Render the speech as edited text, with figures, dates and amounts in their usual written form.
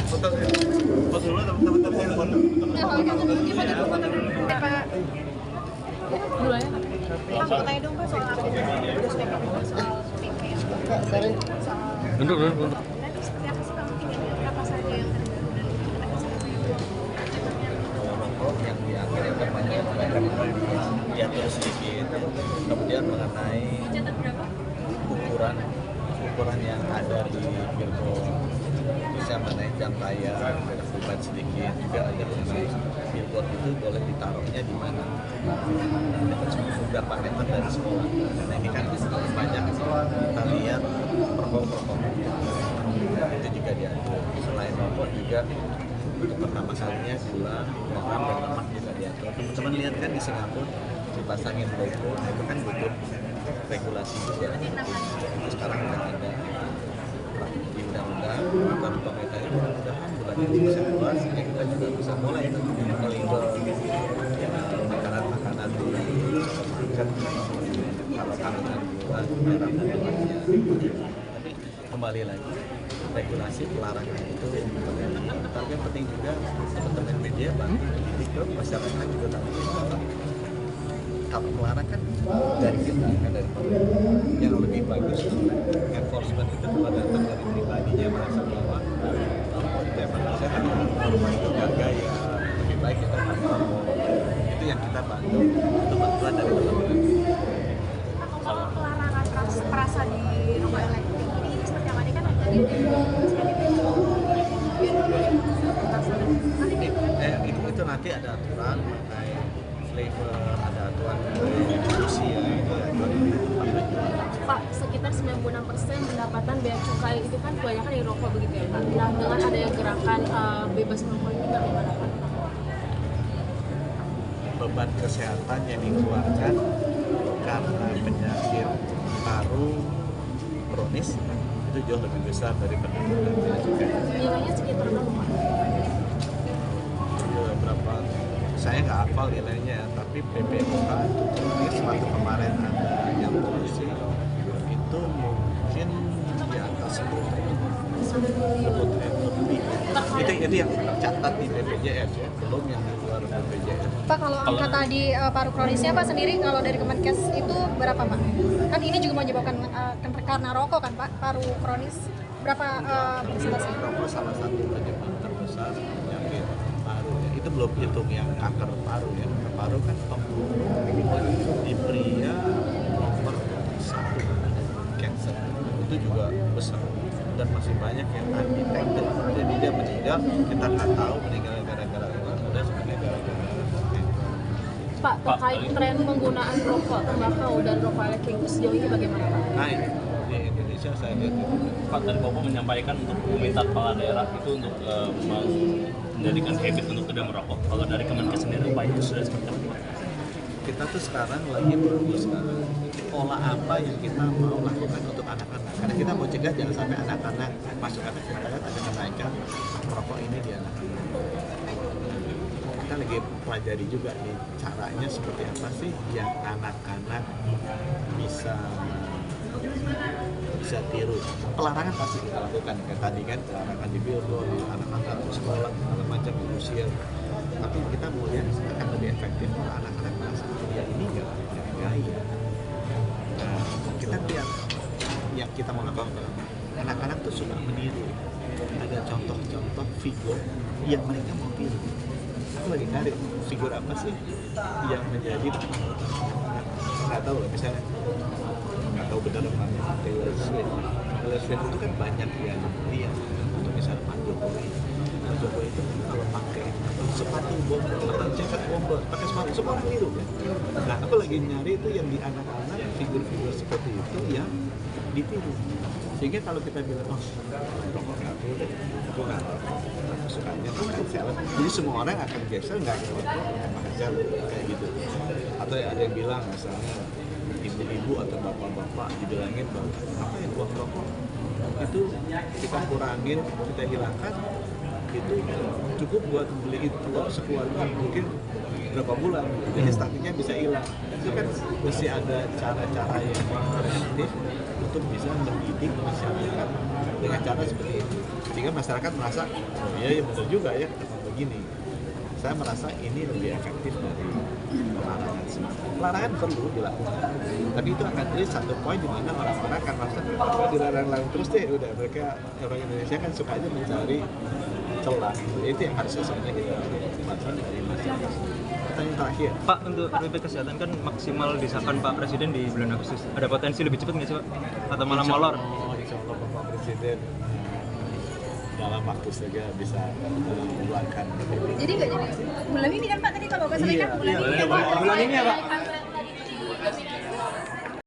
foto dulu teman-teman saya foto. Pak, Duluan ya. Pak, mau tanya dong Pak soal apa? Soal PP ya. Soal Duduk. nanti seperti apa sih Pak mungkin yang apa saja yang terbaru dan apa saja yang Rokok yang diakhirkan banyak diatur sedikit. Kemudian mengenai ukuran yang ada di billboard, bisa mengenai jam tayang, beban sedikit, juga ada mengenai billboard itu boleh ditaruhnya di mana. Berapa meter dari sekolah. Karena ini kan banyak kita lihat perokok itu juga diatur. Selain rokok juga untuk pertama kalinya gula, garam dan lemak juga diatur. Teman-teman lihat kan di Singapura dipasangin logo, nah itu kan butuh regulasi juga. Itu sekarang udah ada di undang-undang atau di pemerintah ini, mudah-mudahan bulan ini bisa keluar sehingga kita juga bisa mulai melindungi makanan-makanan di supermarket, kalau kandungan gula, garam dan lemaknya. Tapi kembali lagi, regulasi pelarangan itu tapi yang penting juga teman-teman media bantu mendidik masyarakat juga tahu bahwa kalau melarang kan dari kita kan dari pemerintah. Yang lebih bagus enforcement itu datang dari pribadinya, merasa bahwa itu emang sehat, itu gak gaya, lebih baik kita merokok. Itu yang kita bantu untuk bantuan dari teman-teman. kalau pelarangan perasa di rokok elektrik ini seperti apa? Ini kan tadi itu nanti ada aturan mengenai flavor, ada aturan mengenai usia, itu aturan Pak, sekitar 96% pendapatan bea cukai itu kan kebanyakan dari rokok begitu ya Pak. Nah, dengan adanya gerakan bebas merokok ini bagaimana Pak? beban kesehatan yang dikeluarkan karena penyakit paru kronis itu jauh lebih besar daripada bea cukai. Nilainya sekitar berapa Pak? Berapa? Saya nggak hafal nilainya, tapi PPOK ini waktu kemarin ada yang polisi itu mungkin di atas 10 triliun lebih. Itu yang tercatat di BPJS ya, belum yang di luar BPJS. Pak, kalau angka tadi paru kronisnya Pak sendiri kalau dari Kemenkes itu berapa Pak? Kan ini juga menyebabkan karena rokok kan Pak, paru kronis berapa persentasenya? Rokok salah satu penyebab terbesar penyakit paru ya. Itu belum hitung yang kanker paru ya. Kanker paru kan pembunuh di pria nomor 1 cancer itu juga besar dan masih banyak yang undetected. Jadi dia meninggal, kita nggak tahu meninggal gara-gara apa, kemudian sebenarnya gara-gara Pak, terkait tren penggunaan rokok, tembakau dan rokok elektrik itu sejauh ini bagaimana Pak? nah ini di Indonesia saya lihat itu. Pak, tadi Bapak menyampaikan untuk meminta kepala daerah itu untuk menjadikan habit untuk tidak merokok. Kalau dari Kemenkes sendiri, Pak, itu sudah seperti apa? Kita tuh sekarang lagi merumuskan pola apa yang kita mau lakukan untuk anak-anak. Karena kita mau cegah jangan sampai anak-anak masuk, karena kita lihat ada kenaikan merokok ini di anak-anak. Kita lagi pelajari juga nih caranya seperti apa sih yang anak-anak bisa tiru. Pelarangan pasti kita lakukan, kayak tadi kan pelarangan di billboard, anak-anak sekolah, segala macam usia. Tapi kita mau lihat akan lebih efektif kalau anak-anak merasa dia ini nggak gaya. Nah, kita lihat yang kita mau lakukan, anak-anak tuh suka meniru. Ada contoh-contoh figur yang mereka mau tiru. Aku lagi cari figur apa sih yang menjadi nggak tahu lah, misalnya nggak tahu benar apa Taylor Swift. Taylor Swift itu kan banyak yang lihat untuk misalnya Pak Jokowi itu kalau pakai sepatu bomber atau jaket bomber, pakai sepatu semua orang niru kan. Nah, aku lagi nyari itu yang di anak-anak figur-figur seperti itu yang ditiru. Sehingga kalau kita bilang, oh, rokok nggak boleh, aku nggak sukanya tuh kan film. Jadi semua orang akan geser nggak ke rokok, akan kayak gitu. Atau ada yang bilang misalnya ibu-ibu atau bapak-bapak dibilangin bahwa apa yang buang rokok itu kita kurangin, kita hilangkan, itu cukup buat beli itu sekeluarga mungkin berapa bulan, jadi startingnya bisa hilang. Itu kan mesti ada cara-cara yang kreatif untuk bisa mendidik masyarakat dengan cara seperti itu. sehingga masyarakat merasa oh iya ya benar juga ya kenapa begini. Saya merasa ini lebih efektif dari pelarangan semua. Pelarangan perlu dilakukan, tapi itu akan terjadi satu poin di mana orang-orang akan merasa kalau dilarang-larang terus deh, udah mereka orang Indonesia kan suka aja mencari celah. Itu yang harus sebenarnya kita lakukan dari masyarakat. Pertanyaan terakhir. Pak, untuk RPP kesehatan kan maksimal disahkan Pak Presiden di bulan Agustus. Ada potensi lebih cepat nggak sih Pak? Atau malah molor? Insya Allah Bapak Presiden dalam waktu saja bisa mengeluarkan. Jadi nggak jadi bulan ini kan Pak tadi kalau nggak salah kan bulan ini kan Pak. Bulan ini ya Pak?